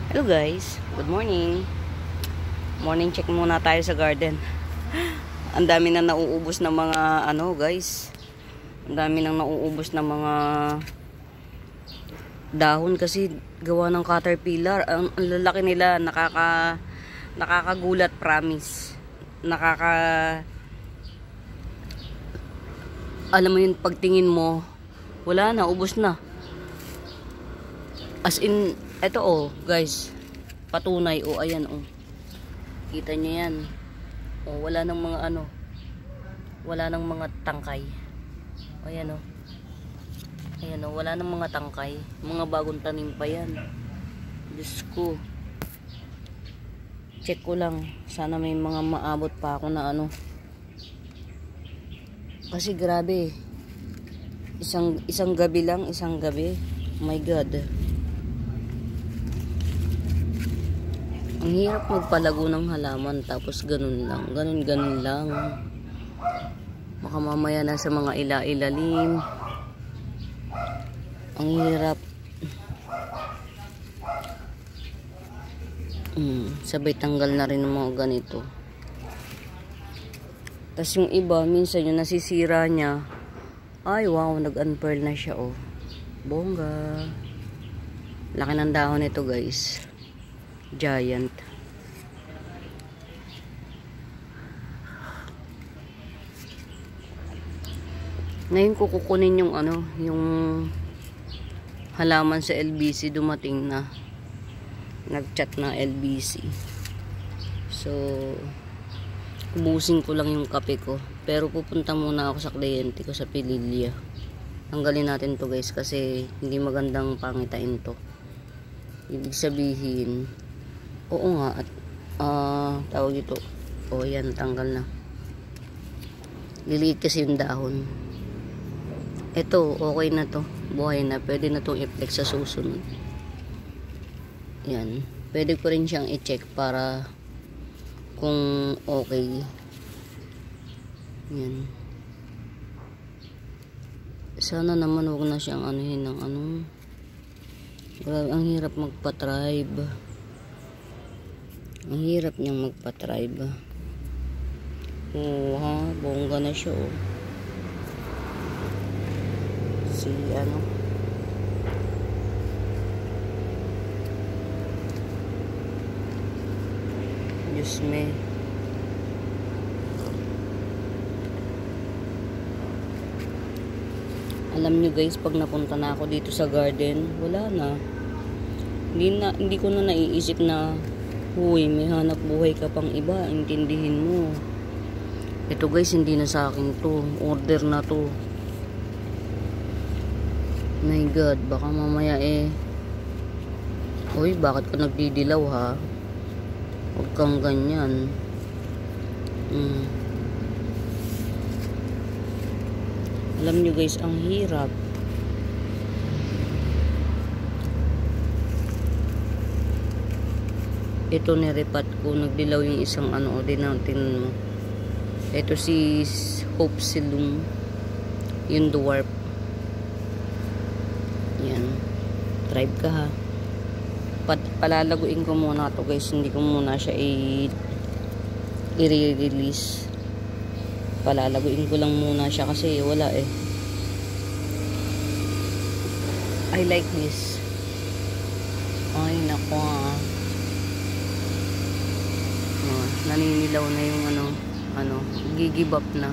Hello guys, good morning. Morning check muna tayo sa garden. Ang dami na nauubos ng mga guys. Ang dami nang nauubos ng mga dahon kasi gawa ng caterpillar. Ang lalaki nila, nakakagulat, promise. Alam mo yun, pagtingin mo, wala na, ubos na. As in, eto guys, patunay, ayan kita nyo yan. Wala nang mga wala nang mga tangkay. Ayan ayan wala nang mga tangkay. Mga bagong tanim pa yan. Diyos ko. Check ko lang, sana may mga maabot pa ako na kasi grabe. Isang gabi lang, isang gabi. Oh my God. Ang hirap magpalago ng halaman tapos ganun lang. Ganun lang. Baka mamaya na sa mga ilalim. Ang hirap. Sabay tanggal na rin ng mga ganito. Tapos yung iba, minsan yung nasisira niya. Ay wow, nag-unfurl na siya Bongga. Laki ng dahon nito guys. Giant. Ngayon ko kukunin yung yung halaman sa LBC. Dumating na. Nag-chat na LBC. So ubusin ko lang yung kape ko. Pero pupunta muna ako sa kliyente ko sa Pililya. Tanggalin natin to guys kasi hindi magandang pangitain to. Ibig sabihin, oo nga, at tawag ito. Yan, tanggal na. Liliit kasi yung dahon. Ito, okay na to. Buhay na. Pwede na itong i-flex sa susunod. Yan. Pwede ko rin siyang i-check para kung okay. Yan. Sana naman huwag na siyang anuhin ng Grabe, ang hirap magpa-tribe. Ang hirap niyang magpa-tribe. Bongga na siya Si Diyos me. Alam nyo guys, pag napunta na ako dito sa garden, wala na. Hindi ko na naiisip na, may hanap buhay ka pang iba, intindihin mo. Ito guys, hindi na sa akin to. Order na to. My God, baka mamaya bakit ka nagdidilaw ha? Huwag kang ganyan. Alam nyo guys, ang hirap. Ito nirepat ko, nagdilaw yung isang din natin mo. Ito si Hope Silum, yung dwarf. Yan. Tribe ka ha. Palalaguin ko muna to guys, hindi ko muna siya i-release. Palalaguin ko lang muna siya kasi wala I like this. Ay nako naninilaw na yung give up na.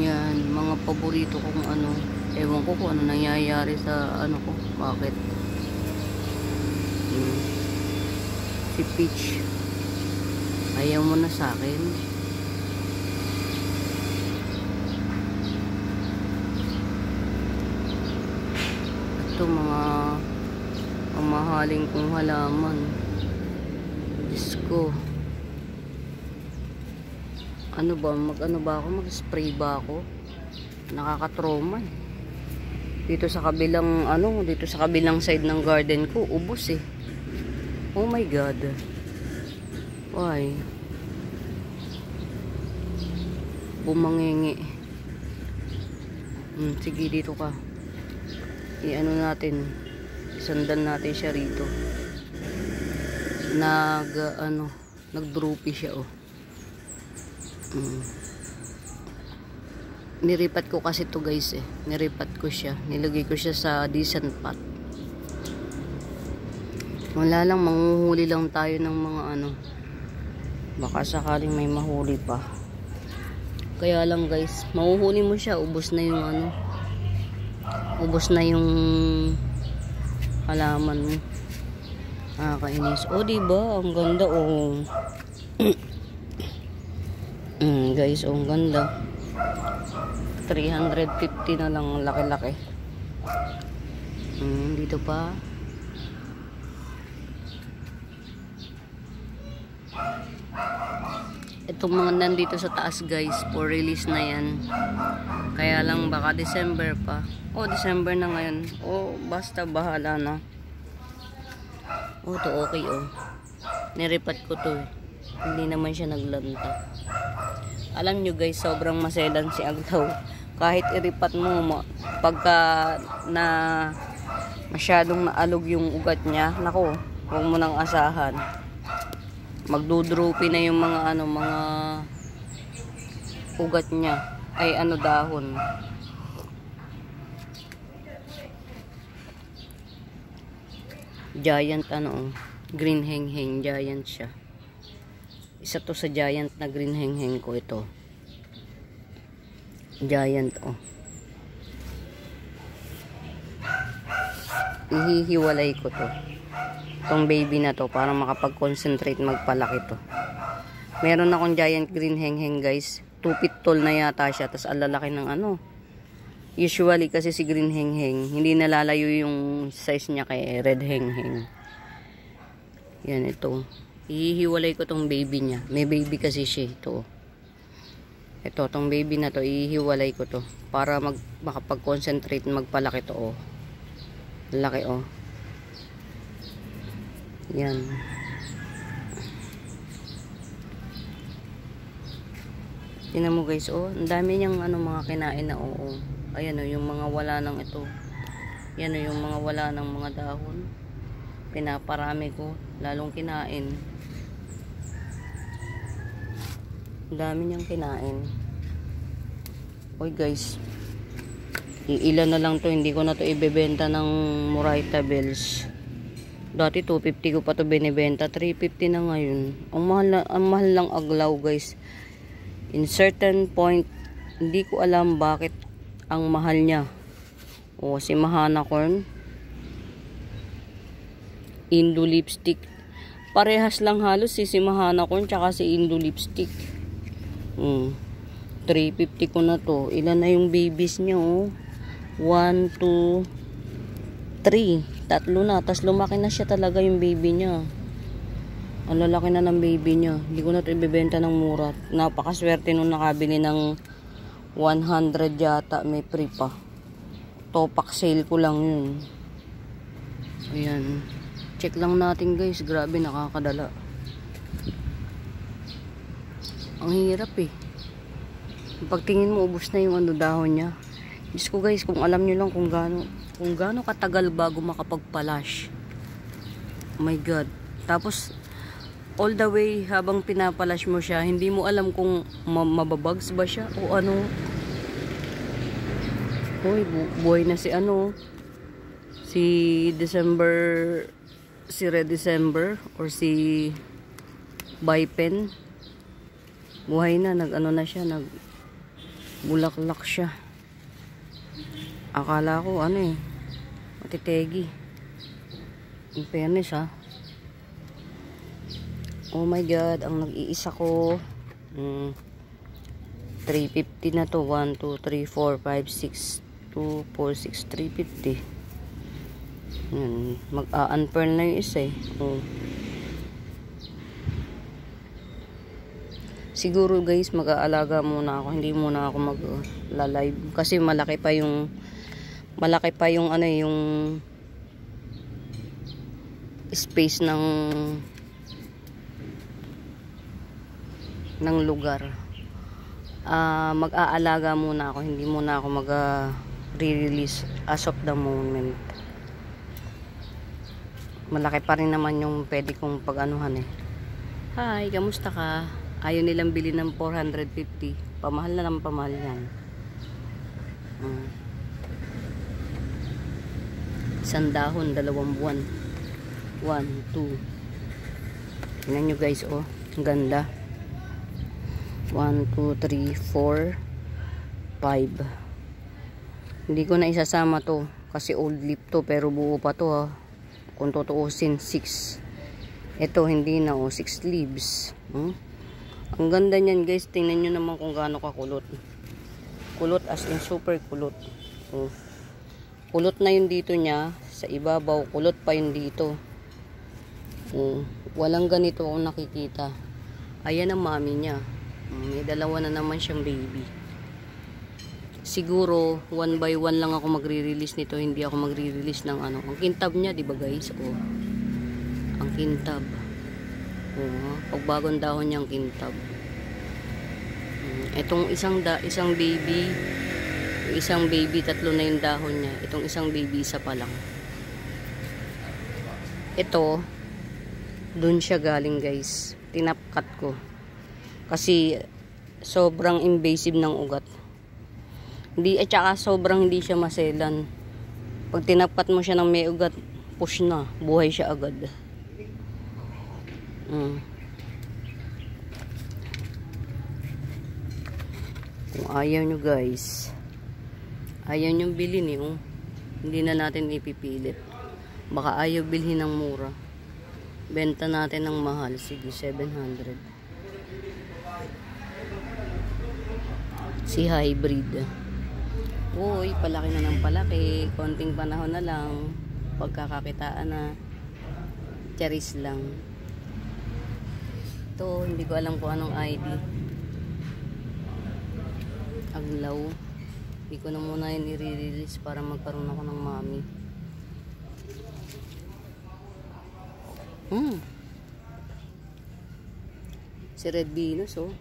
Yan mga paborito kong ewan ko kung nangyayari sa ko, bakit si Peach ayaw mo na sa akin. Ito mga mamahaling kong halaman. Diyos ko. Mag-spray ba ako? Nakaka-trauma dito sa kabilang side ng garden ko, ubos oh my God. Why? Bumangingi. Sige, dito ka. Natin. Sundan natin siya rito. Nag-droopy siya, oh. Niripat ko kasi to guys eh. Niripat ko siya. Nilagay ko siya sa decent pot. Wala lang, manguhuli lang tayo ng mga baka sakaling may mahuli pa. Kaya lang guys, mahuhuli mo siya, ubos na yung ubos na yung halaman mo. Kainis. Oh, diba? Ang ganda, oh. Guys, oh, ang ganda. 350 na lang, laki-laki. Dito pa. Itong mga nandito sa taas guys, for release na yan. Kaya lang baka December pa. Oh, December na ngayon. Oh, basta bahala na. Oh, to okay, oh. Niripat ko to eh. Hindi naman siya naglanta. Alam nyo guys, sobrang maselan si Aglaw. Kahit iripat mo, pagka na masyadong naalog yung ugat niya, nako, huwag mo nang asahan. Magdudroopy na yung mga mga ugat niya. Ay dahon. Giant green hengheng, giant siya. Isa to sa giant na green hengheng ko ito. Giant, oh. Ihihiwalay ko to. Itong baby na to para makapag-concentrate magpalaki to. Meron akong giant green hengheng guys. 2 feet tall na yata siya. Tapos alalaki ng Usually kasi si green hengheng, hindi nalalayo yung size niya kay red hengheng. Yan ito. Ihihiwalay ko tong baby niya. May baby kasi siya ito. Ito, tong baby na to, ihiwalay ko to para makapag-concentrate magpalaki to, oh. Laki, oh. Yan. Tingnan mo guys, oh. Ang dami niyang mga kinain na, oh. Ayan, oh, yung mga wala ng ito. Yan, oh, yung mga wala ng mga dahon. Pinaparami ko, lalong kinain. Ang dami niyang kinain. Oy guys, ilan na lang to, hindi ko na to ibebenta ng Murayta Bells. Dati 250 ko pa to binibenta, 350 na ngayon. Ang mahal lang Aglaw guys. In certain point, hindi ko alam bakit ang mahal niya. O si Mahana Corn, Indo Lipstick, parehas lang halos si Mahana Corn tsaka si Indo Lipstick. 350 ko na to. Ilan na yung babies niya, oh. 1, 2, 3. Tatlo na. Tapos lumaki na siya talaga yung baby niya. Ang lalaki na ng baby niya. Hindi ko na ito ibibenta ng mura. Napakaswerte nung nakabili ng 100 yata. May free pa. Topak sale ko lang yun. Ayan. Check lang natin guys. Grabe, nakakadala. Ang hirap eh. Pagtingin mo, ubos na yung dahon niya. Diyos ko guys, kung alam nyo lang kung gaano katagal bago makapagpalash. Oh my God. Tapos, all the way habang pinapalash mo siya, hindi mo alam kung mababags ba siya o ano. Hoy, buhay na si si December, si Red December or si Bipen. Buhay na, na siya, bulaklak siya. Akala ko matitegi. In fairness ha. Oh my God, ang nag-iisa ko 350 na to. 1, 2, 3, 4, 5, 6 2, 4, 6, 350. Mag-unpearl na yung isa eh. Oh. Siguro guys, mag-aalaga muna ako. Hindi muna ako mag-live kasi malaki pa yung yung space ng lugar. Mag-aalaga muna ako. Hindi muna ako mag-re-release as of the moment. malaki pa rin naman yung pwede kong pag-anuhan eh. Hi, kamusta ka? Ayaw nilang bili ng 450. Pamahal na lang pamahal yan. Isang dahon, 2 buwan. 1, 2. Tingnan nyo guys, oh. Ang ganda. 1, 2, 3, 4, 5. Hindi ko na isasama to. Kasi old leaf to. Pero buo pa to ha. Kung tutuusin, 6. Ito, hindi na oh. 6 leaves. Ang ganda niyan guys. Tingnan nyo naman kung gaano kakulot. Kulot as in super kulot. Oh. Kulot na yun dito niya. Sa ibabaw, kulot pa yun dito. Walang ganito akong nakikita. Ayan ang mami niya. May dalawa na naman siyang baby. Siguro 1 by 1 lang ako magre-release nito. Hindi ako magre-release ng ano. Ang kintab niya, di ba guys? Oh. Ang kintab. Oh, pagbagong dahon niya ang kintab. Itong isang baby, isang baby, 3 na yung dahon niya. Itong isang baby, isa pa lang. Ito, dun siya galing guys. Tinapkat ko. Kasi, sobrang invasive ng ugat. Hindi, at saka sobrang hindi siya maselan. Pag tinapkat mo siya ng may ugat, push na. Buhay siya agad. Kung ayaw nyo guys, ayaw nyo bilhin eh. Hindi na natin ipipilit. Baka ayaw bilhin ng mura. Benta natin ng mahal. Sige, 700. Si hybrid. Uy, palaki na ng palaki. Konting panahon na lang. Pagkakakitaan na. Charis lang. Ito, hindi ko alam kung anong ID. Aglaw. Hindi ko na muna yun i-release para magkaroon ako ng mami. Si Red Venus, oh.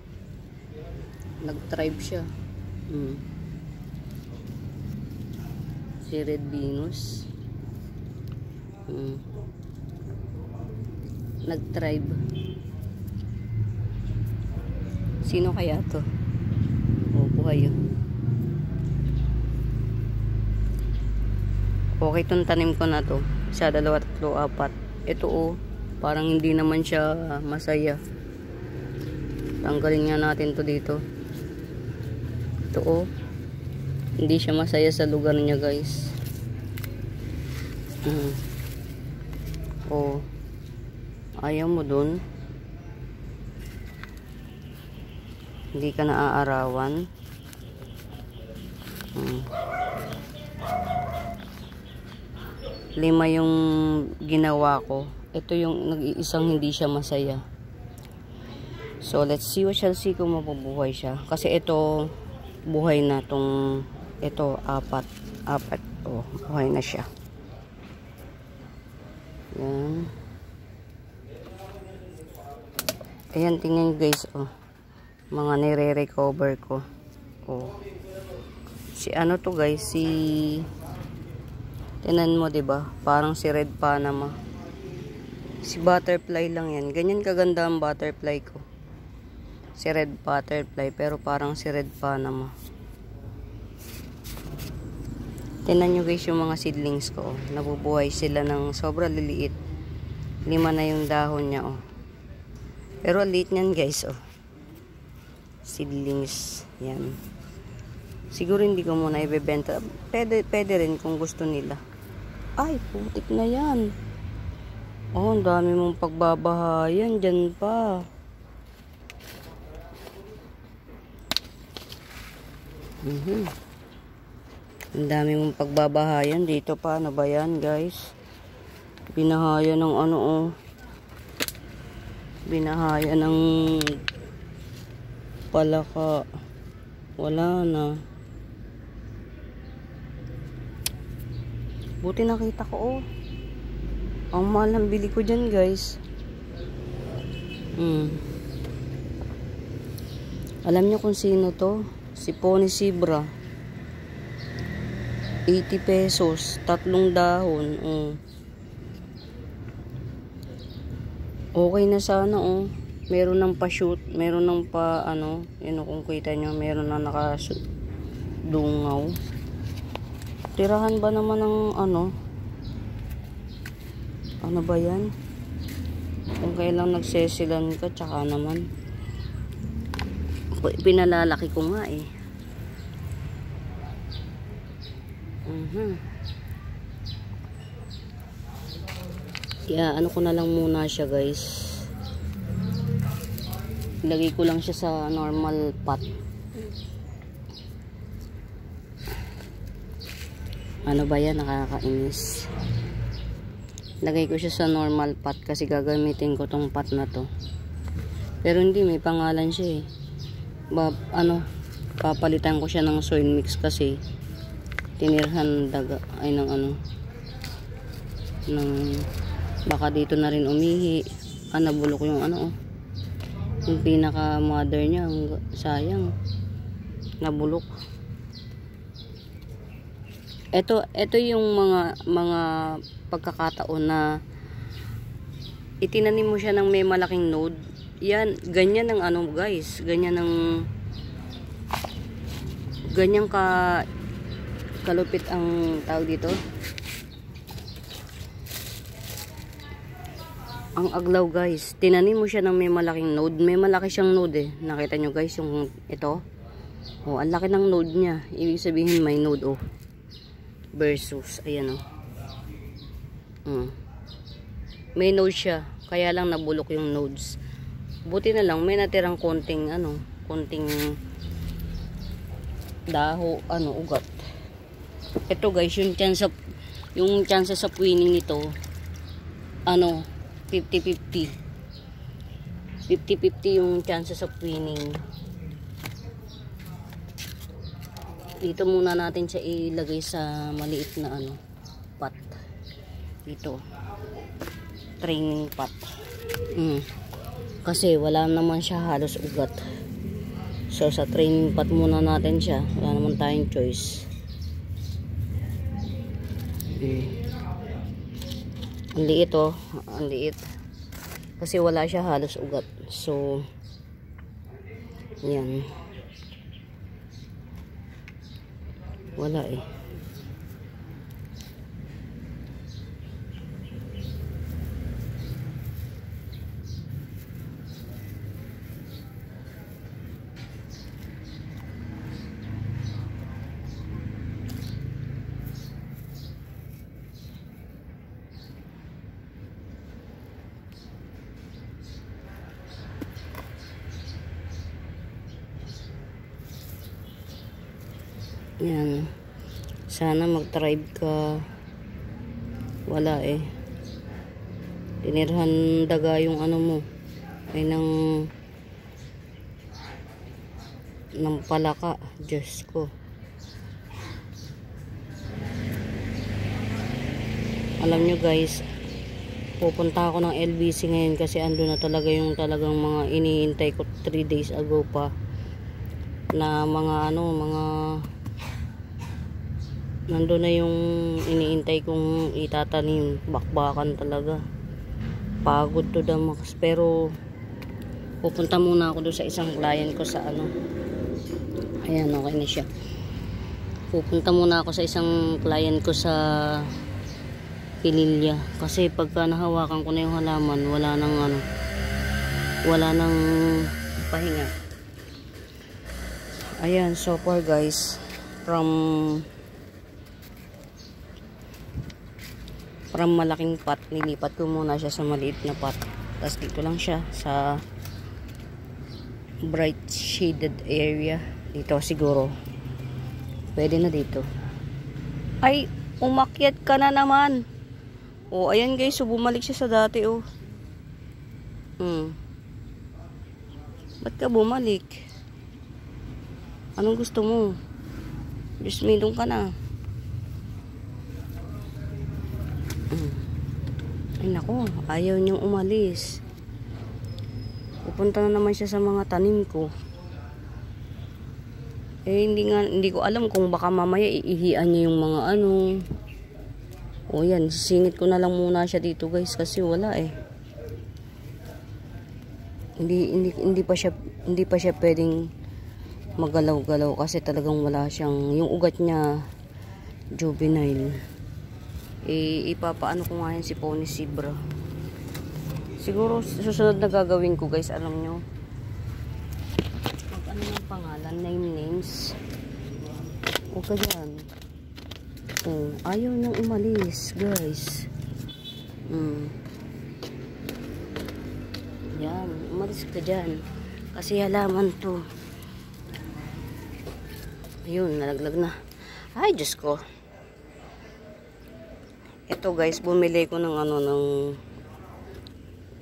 Nag-thrive siya. Si Red Venus. Nag-thrive. Sino kaya to? Oh, buhay yun. Okay, itong tanim ko na to. 1, 2, 3, 4. Ito oh, parang hindi naman siya masaya. Tanggalin nga natin to dito. Ito oh, hindi siya masaya sa lugar niya guys. Oh, ayaw mo dun. Hindi ka naaarawan. 5 yung ginawa ko. Ito yung nag-iisang hindi siya masaya. So, let's see, we shall see kung mabubuhay siya. Kasi ito, buhay na tong, ito, 4. Oh, buhay na siya. Yan. Ayan, tingnan nyo guys, oh. Mga nire-recover ko. Oh. Si ano to guys, tinan mo 'di ba? Parang si Red Panama. Si butterfly lang 'yan. Ganyan kaganda ang butterfly ko. Si red butterfly pero parang si Red Panama. Tinan nyo guys yung mga seedlings ko. Oh. Nabubuhay sila ng sobra liliit. 5 na yung dahon niya oh. Pero liit niyan guys oh. Seedlings. Yan. Siguro hindi ko muna ibebenta. Pwede rin kung gusto nila. Ay, putik na yan. Oh, ang dami mong pagbabahayan. Dyan pa. Ang dami mong pagbabahayan. Dito pa. Ano ba yan, guys? Binahayan ng ano, oh. Binahayan ng palaka. Wala na. Buti nakita ko, oh. Ang mahal ng bili ko dyan, guys. Alam nyo kung sino to? Si Pony Zebra. 80 pesos. 3 dahon. Okay na sana oh. Meron ng pa-shoot, meron ng pa ano, yun kung kita nyo, meron na nakadungaw. Tirahan ba naman ng ano? Ano ba yan? Kung kailang nagsesilan ka, tsaka naman. Pinalalaki ko nga eh. Yeah, ano ko na lang muna siya guys. Lagay ko lang siya sa normal pot. Ano ba yan? Nakakainis. Lagay ko siya sa normal pot kasi gagamitin ko tong pot na to. Pero hindi, may pangalan siya eh. Papalitan ko siya ng soil mix kasi tinirhan daga ay ng ano ng baka dito na rin umihi. Nabulok yung ano oh. Yung pinaka mother niya, sayang nabulok. Ito yung mga pagkakataon na itinanim mo siya ng may malaking node. Yan, ganyan ng ano guys, ganyan kalupit ang tawag dito. Ang aglaw guys, tinanim mo siya ng may malaking node. May malaki siyang node eh. Nakita nyo guys yung ito. Oh, ang laki ng node niya. Ibig sabihin may node oh. Versus, ayan oh. May node siya. Kaya lang nabulok yung nodes. Buti na lang may natirang konting konting daho, ugat. Ito guys, yung chances of winning nito 50-50. 50-50 yung chances of winning. Dito muna natin siya ilagay sa maliit na pot. Dito. Training pot. Kasi wala naman siya halos ugat. So sa training pot muna natin siya. Wala naman tayong choice. Ang liit oh, ang liit. Kasi wala siya halos ugat. So, yan. Wala eh. Yan. Sana mag-tribe ka. Wala eh. Tinirhan daga yung mo. Ay ng palaka. Diyos ko. Alam nyo guys, pupunta ako ng LBC ngayon kasi ando na talaga yung talagang mga iniintay ko 3 days ago pa. Na mga nandun na yung iniintay kong itatanim. Bakbakan talaga. Pagod to the max. Pero pupunta muna ako doon sa isang client ko sa ayan, okay na siya. Pupunta muna ako sa isang client ko sa Pililya. Kasi pagka nahawakan ko na yung halaman, wala nang pahinga. Ayan, so far guys, from malaking pot, nilipat ko muna siya sa maliit na pot. Tapos dito lang siya sa bright shaded area. Dito siguro pwede na dito. Ay, umakyat ka na naman. Oh, ayan guys, so bumalik siya sa dati oh. Ba't ka bumalik? Anong gusto mo? Just milong ka na. Ay nako, ayaw niyang umalis. Pupunta na naman siya sa mga tanim ko. Eh hindi ko alam kung baka mamaya iihian niya yung mga O yan, sisingit ko na lang muna siya dito guys kasi wala eh. Hindi pa siya pwedeng magalaw-galaw kasi talagang wala siyang, yung ugat niya juvenile. Ipapaano ko nga yan si Pony Zebra. Siguro susunod na gagawin ko guys, alam nyo, ano ng pangalan, names. Huwag ka dyan. Ayaw nang umalis guys. Yan, umalis ka dyan. Kasi halaman to. Ayun, nalaglag na. Ay, Diyos ko. Ito guys, bumili ko ng ng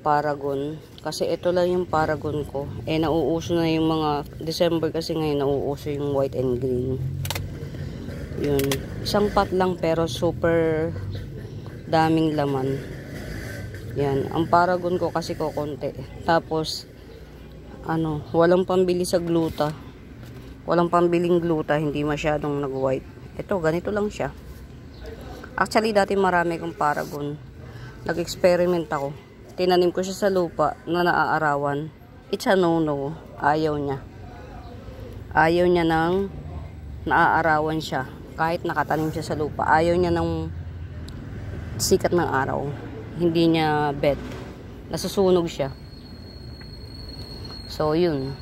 Paragon. Kasi ito lang yung Paragon ko. Nauuso na yung mga, December kasi ngayon, nauuso yung white and green. Yun. Isang pot lang pero super daming laman. Yan. Ang Paragon ko kasi ko konti. Tapos, walang pambili sa gluta. Walang pambiling gluta. Hindi masyadong nag-white. Ito, ganito lang siya. Actually, dati marami kong Paragon. Nag-experiment ako. Tinanim ko siya sa lupa na naaarawan. It's a no-no. Ayaw niya. Ayaw niya nang naaarawan siya. Kahit nakatanim siya sa lupa. Ayaw niya ng sikat ng araw. Hindi niya bet. Nasusunog siya. So, yun.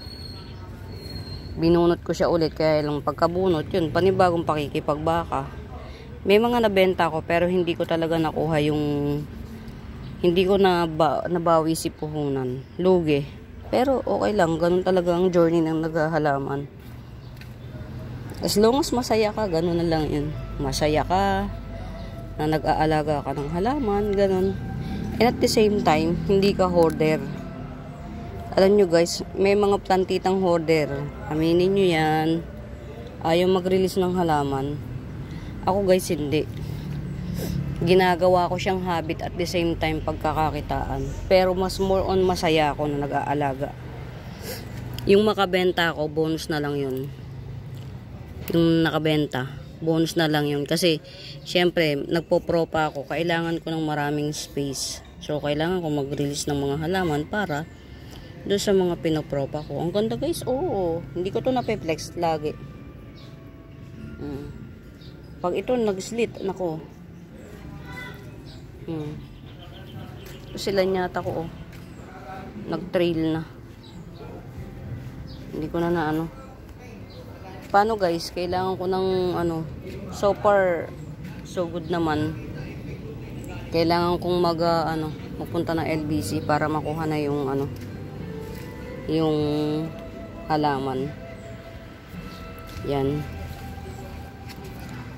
Binunot ko siya ulit. Kaya lang pagkabunot, yun. Panibagong pakikipagbaka. May mga nabenta ko pero hindi ko talaga nakuha yung... Hindi ko nabawi si puhunan. Lugi. Pero okay lang. Ganun talaga ang journey ng naghahalaman. As long as masaya ka, ganun na lang yun. Masaya ka, na nag-aalaga ka ng halaman, ganun. And at the same time, hindi ka hoarder. Alam nyo guys, may mga plantitang hoarder. Aminin nyo yan. Ayaw mag-release ng halaman. Ako guys, hindi. Ginagawa ko siyang habit at the same time pagkakakitaan. Pero mas more on masaya ako na nag-aalaga. Yung makabenta ako, bonus na lang yun. Yung nakabenta, bonus na lang yun. Kasi, syempre, nagpo-propa ako. Kailangan ko ng maraming space. So, kailangan ko mag-release ng mga halaman para doon sa mga pinopropa ko. Ang ganda guys, oo. Hindi ko to napeflex lagi. Pag ito nag-slit, nako. Sila nyata ko, nag-trail na. Hindi ko na paano guys, kailangan ko ng so far so good naman. Kailangan kong magpunta ng LBC para makuha na yung yung halaman. Yan.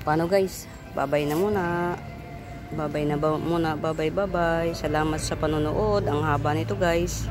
Paano guys? Bye-bye na muna. Bye-bye na muna. Bye-bye. Salamat sa panonood. Ang haba nito guys.